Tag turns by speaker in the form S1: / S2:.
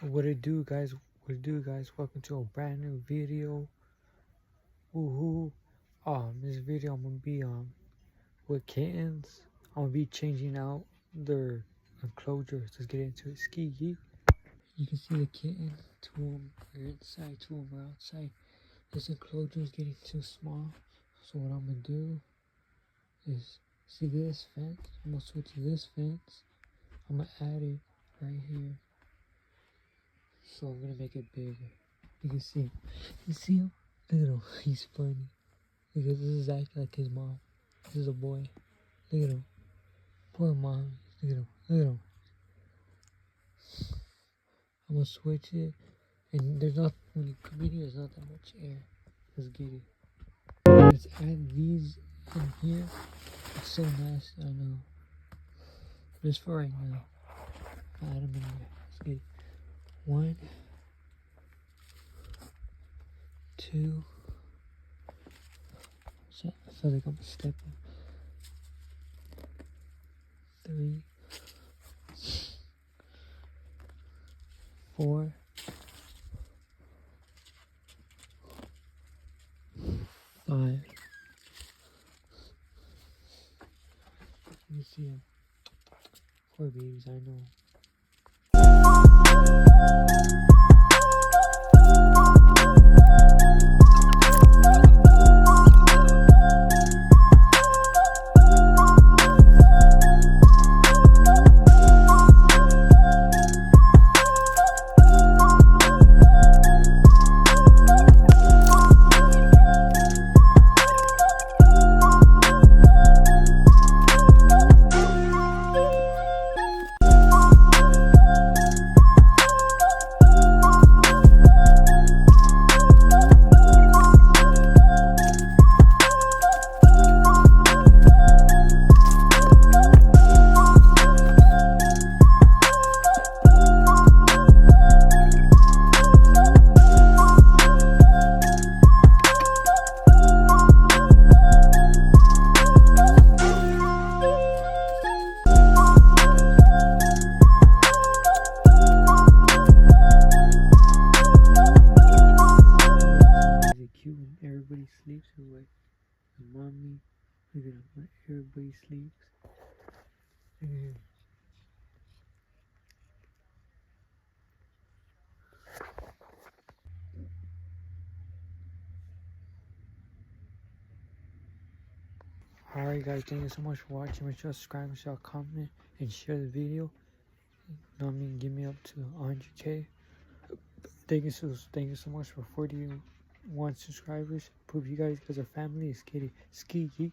S1: What it do, guys? Welcome to a brand new video. Woohoo! This video I'm gonna be with kittens. I'm gonna be changing out their enclosures. Let's get into it. Ski yeet. You can see the kitten. Two of them are inside, two of them are outside. This enclosure is getting too small. So what I'm gonna do is see this fence. I'm gonna switch to this fence. I'm gonna add it right here. So I'm gonna make it bigger. You can see him. You see him? Look at him. He's funny. Because this is acting like his mom. This is a boy. Look at him. Poor mom. Look at him. Look at him. I'm gonna switch it. And there's not, when you come in here, there's not that much air. Let's get it. Let's add these in here. It's so nasty, I know. Just for right now. I'll add them in there. Let's get it. 1, 2. So I feel like I'm stepping. 3, 4, 5. You see him. Poor babies, I know. Cute when everybody sleeps. It's like the mommy. Look at them when everybody sleeps. Alright guys, thank you so much for watching. Make sure to subscribe, make sure to comment and share the video. You know what I mean? Give me up to 100k. Thank you so much for 41 subscribers. Prove you guys are family. Ski yeet.